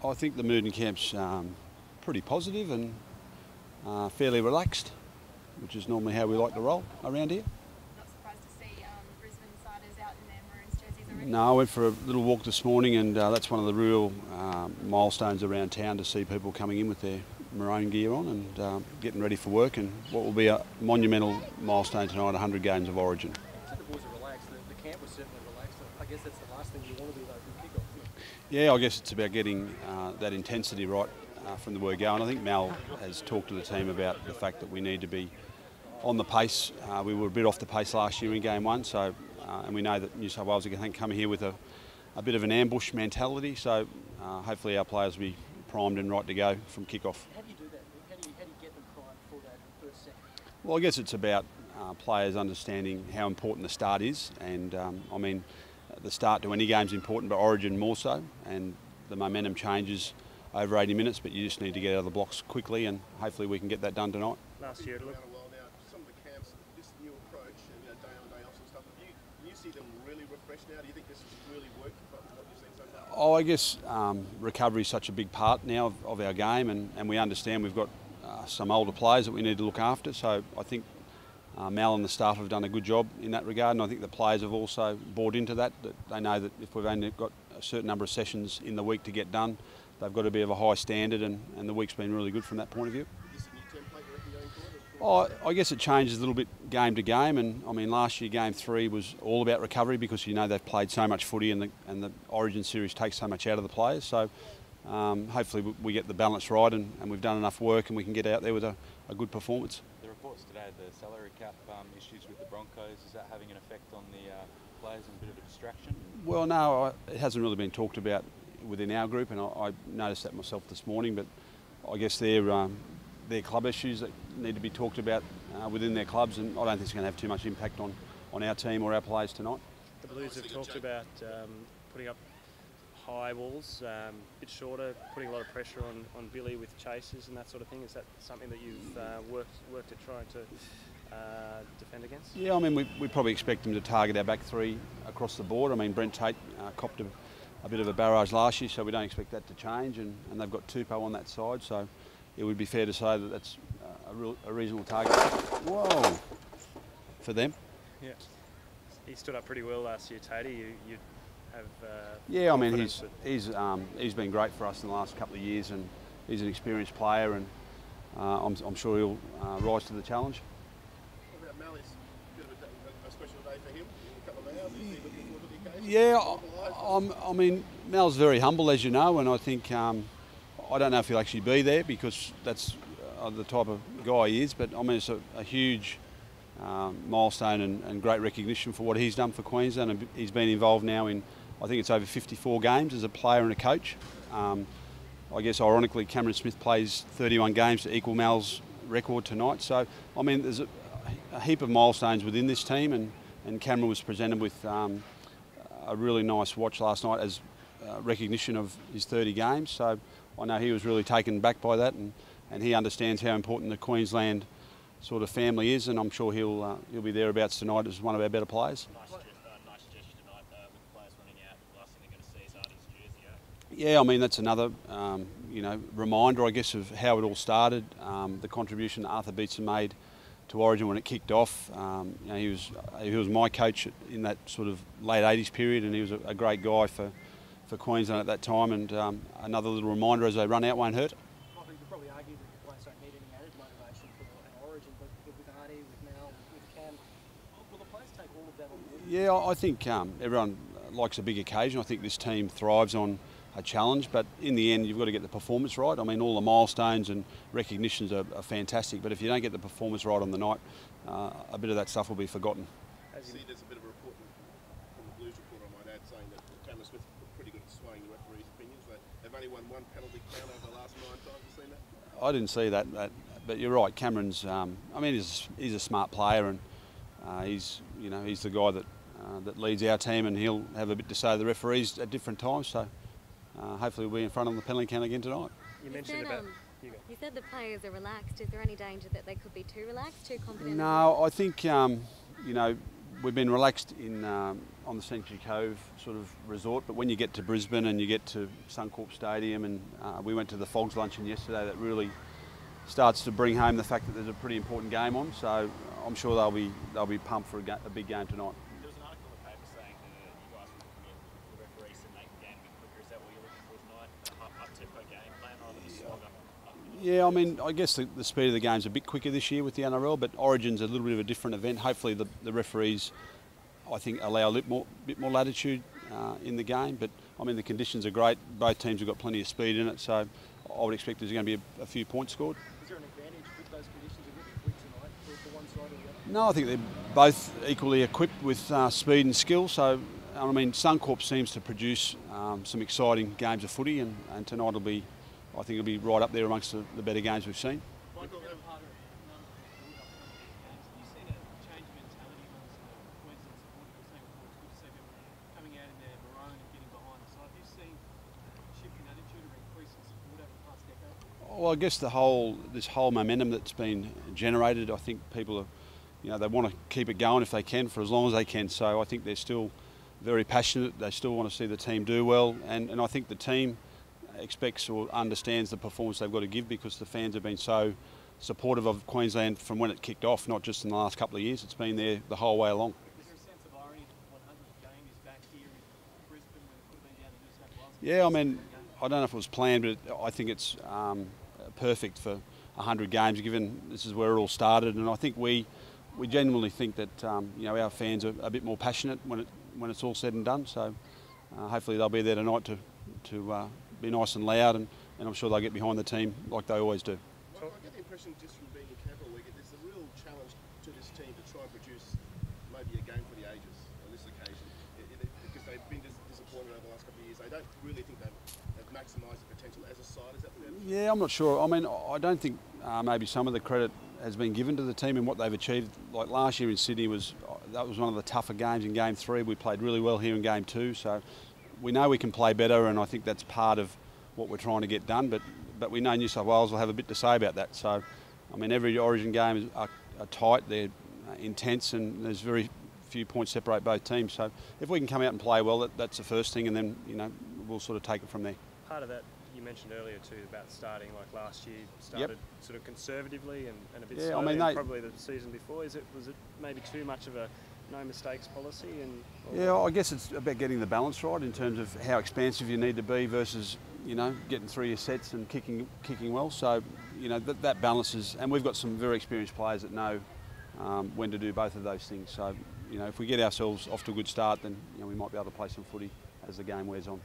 I think the mood in camp's pretty positive and fairly relaxed, which is normally how we like to roll around here. Not surprised to see Brisbane siders out in their Maroons jerseys already? No, I went for a little walk this morning, and that's one of the real milestones around town, to see people coming in with their Maroon gear on and getting ready for work, and what will be a monumental milestone tonight, 100 games of Origin. You said the boys are relaxed. The camp was certainly relaxed. I guess that's the last thing you want to do though from kick-off, isn't it? Yeah, I guess it's about getting that intensity right from the word go, and I think Mal has talked to the team about the fact that we need to be on the pace. We were a bit off the pace last year in game one, so and we know that New South Wales are going to come here with a bit of an ambush mentality, so hopefully our players will be primed and right to go from kick-off. How do you do that? How do you get them primed for that first second? Well, I guess it's about players understanding how important the start is, and I mean, the start to any game is important, but Origin more so, and the momentum changes over 80 minutes, but you just need to get out of the blocks quickly, and hopefully we can get that done tonight. Last year, look. Some of the camps, this new approach and day on, day off and stuff, do you see them really refreshed now? Do you think this has really worked for what you've seen so far? Oh, I guess recovery is such a big part now of our game, and we understand we've got some older players that we need to look after, so I think Mal and the staff have done a good job in that regard, and I think the players have also bought into that they know that if we've only got a certain number of sessions in the week to get done, they've got to be of a high standard, and the week's been really good from that point of view. Is this a new template you reckon going forward? I guess it changes a little bit game to game, and I mean last year game 3 was all about recovery, because you know they've played so much footy, and the Origin series takes so much out of the players, so hopefully we get the balance right, and we've done enough work and we can get out there with a good performance. The reports today, the salary cap issues with the Broncos, is that having an effect on the players and a bit of a distraction? Well, no, it hasn't really been talked about within our group, and I noticed that myself this morning, but I guess they're club issues that need to be talked about within their clubs, and I don't think it's going to have too much impact on our team or our players tonight. The Blues have talked about putting up high walls, a bit shorter, putting a lot of pressure on Billy with chases and that sort of thing. Is that something that you've worked at trying to defend against? Yeah, I mean, we probably expect them to target our back three across the board. I mean, Brent Tate copped a bit of a barrage last year, so we don't expect that to change, and they've got Tupou on that side, so it would be fair to say that that's a reasonable target. Whoa! For them. Yeah. He stood up pretty well last year, Tatey. You have yeah, I mean, he's been great for us in the last couple of years, and he's an experienced player, and I'm sure he'll rise to the challenge. What about Mal? It's a bit of a special day for him in a couple of hours. Is he looking forward to the occasion? Yeah, I mean, Mal's very humble, as you know, and I think I don't know if he'll actually be there, because that's the type of guy he is, but I mean, it's a huge milestone and great recognition for what he's done for Queensland, and he's been involved now in, I think it's over 54 games as a player and a coach. I guess ironically Cameron Smith plays 31 games to equal Mal's record tonight, so I mean there's a heap of milestones within this team, and Cameron was presented with a really nice watch last night as recognition of his 30 games, so I know he was really taken back by that, and he understands how important the Queensland sort of family is, and I'm sure he'll be thereabouts tonight as one of our better players. Nice gesture tonight with the players running out. The last thing they're going to see is Arden's jersey. Yeah, I mean that's another reminder, I guess, of how it all started. The contribution that Arthur Beetson made to Origin when it kicked off. He was my coach in that sort of late 80s period, and he was a great guy for Queensland at that time. And another little reminder as they run out won't hurt. Michael, you could probably argue that the players don't need any added motivation for an Origin, but with Artie, with Mal, with Cam, will the players take all of that on board? Yeah, I think everyone likes a big occasion. I think this team thrives on a challenge, but in the end you've got to get the performance right. I mean, all the milestones and recognitions are fantastic, but if you don't get the performance right on the night, a bit of that stuff will be forgotten. I see there's a bit of a report from the Blues report, I might add, saying that Cameron Smith was pretty good at swaying the referees' opinions. They've only won one penalty count over the last 9 times. Have you seen that? I didn't see that, but you're right. Cameron's, I mean, he's a smart player, and he's the guy that leads our team, and he'll have a bit to say to the referees at different times. So hopefully we'll be in front of the penalty count again tonight. You mentioned about. You said the players are relaxed. Is there any danger that they could be too relaxed, too confident? No, I think we've been relaxed in on the Century Cove sort of resort, but when you get to Brisbane and you get to Suncorp Stadium, and we went to the Fogs luncheon yesterday, that really starts to bring home the fact that there's a pretty important game on. So I'm sure they'll be pumped for a big game tonight. There was an article in the paper saying that you guys were looking at the referees to make the game a bit quicker. Is that what you're looking for tonight? Up-tempo game plan rather than a slogger? Yeah, I mean, I guess the speed of the game's a bit quicker this year with the NRL, but Origin's a little bit of a different event. Hopefully the referees, I think, allow a bit more latitude in the game. But I mean, the conditions are great. Both teams have got plenty of speed in it, so I would expect there's going to be a few points scored. Is there an advantage with those conditions a bit quick tonight for one side or the other? No, I think they're both equally equipped with speed and skill. So, I mean, Suncorp seems to produce some exciting games of footy, and tonight will be, I think, it'll be right up there amongst the better games we've seen. Michael, part of you've seen a change in mentality amongst the Queensland supporters. Saying it's good to see them coming out in their maroon and getting behind the side. Have you seen a shift in attitude or increase in support over the past decade? Well, I guess this whole momentum that's been generated, I think people are, they want to keep it going if they can for as long as they can. So I think they're still very passionate. They still want to see the team do well, and I think the team expects or understands the performance they've got to give, because the fans have been so supportive of Queensland from when it kicked off, not just in the last couple of years. It's been there the whole way along. Is there a sense of irony that the 100th game is back here in Brisbane when it could have been down in New South Wales? Yeah, I mean, I don't know if it was planned, but I think it's perfect for 100 games, given this is where it all started. And I think we genuinely think that our fans are a bit more passionate when it's all said and done. So hopefully they'll be there tonight to be nice and loud, and I'm sure they'll get behind the team like they always do. Well, I get the impression just from being in camp all week, there's a real challenge to this team to try and produce maybe a game for the ages on this occasion, because they've been disappointed over the last couple of years. They don't really think they've maximised the potential as a side. Is that fair? Yeah, I'm not sure. I mean, I don't think maybe some of the credit has been given to the team in what they've achieved. Like last year in Sydney that was one of the tougher games in Game 3. We played really well here in Game 2, so we know we can play better, and I think that's part of what we're trying to get done. But we know New South Wales will have a bit to say about that. So, I mean, every Origin game are tight, they're intense, and there's very few points separate both teams. So, if we can come out and play well, that's the first thing, and then we'll sort of take it from there. Part of that you mentioned earlier too about starting like last year, started sort of conservatively and a bit slower than probably the season before. Was it maybe too much of a no mistakes policy? Yeah, I guess it's about getting the balance right in terms of how expansive you need to be versus getting through your sets and kicking well. So that balance is, and we've got some very experienced players that know when to do both of those things. So if we get ourselves off to a good start, then we might be able to play some footy as the game wears on.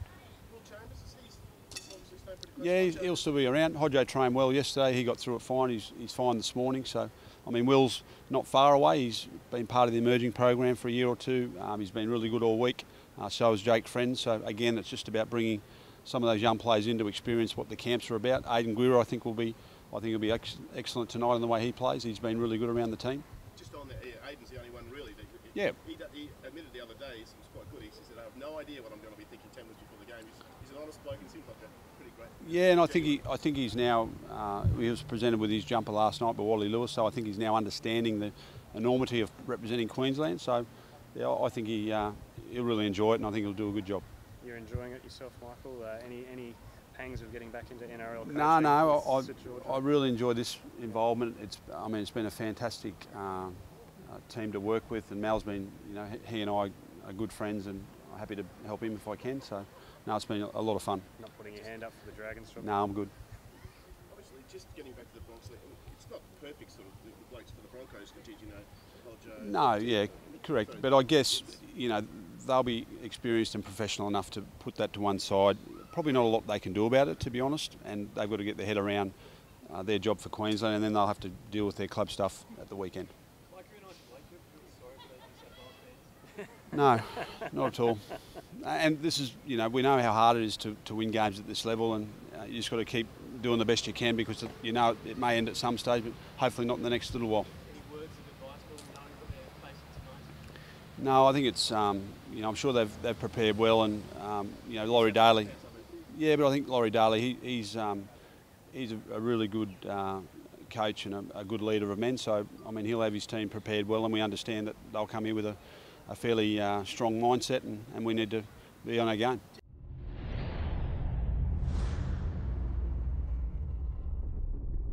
Yeah, he'll still be around. Hodjo trained well yesterday. He got through it fine. He's fine this morning. So, I mean, Will's not far away. He's been part of the emerging program for a year or two. He's been really good all week. So has Jake Friend. So, again, it's just about bringing some of those young players in to experience what the camps are about. Aidan Guira, I think he'll be excellent tonight in the way he plays. He's been really good around the team. Just on that, Aidan's the only one really. He admitted the other day, he was quite good. He said, I have no idea what I'm going to be thinking 10 minutes before the game. He's an honest bloke and seems like a pretty great. Yeah, and I think he's now, he was presented with his jumper last night by Wally Lewis, so I think he's now understanding the enormity of representing Queensland. So, yeah, I think he'll really enjoy it, and I think he'll do a good job. You're enjoying it yourself, Michael? Any pangs of getting back into NRL coaching? No, I really enjoy this involvement. It's been a fantastic team to work with, and Mal's been, he and I are good friends, and I'm happy to help him if I can. So, no, it's been a lot of fun. Not putting your hand up for the Dragons? No, I'm good. Obviously, just getting back to the Broncos, it's not perfect sort of the blokes for the Broncos, No, yeah, correct. But I guess, they'll be experienced and professional enough to put that to one side. Probably not a lot they can do about it, to be honest, and they've got to get their head around their job for Queensland, and then they'll have to deal with their club stuff at the weekend. No, not at all. And this is, we know how hard it is to win games at this level, and you just got to keep doing the best you can, because it may end at some stage, but hopefully not in the next little while. Any words of advice for them knowing that they're facing tonight? No, I think it's, I'm sure they've prepared well, and Laurie Daly. Yeah, but I think Laurie Daly, he's a really good coach and a good leader of men. So I mean, he'll have his team prepared well, and we understand that they'll come here with a fairly strong mindset, and we need to be on our game.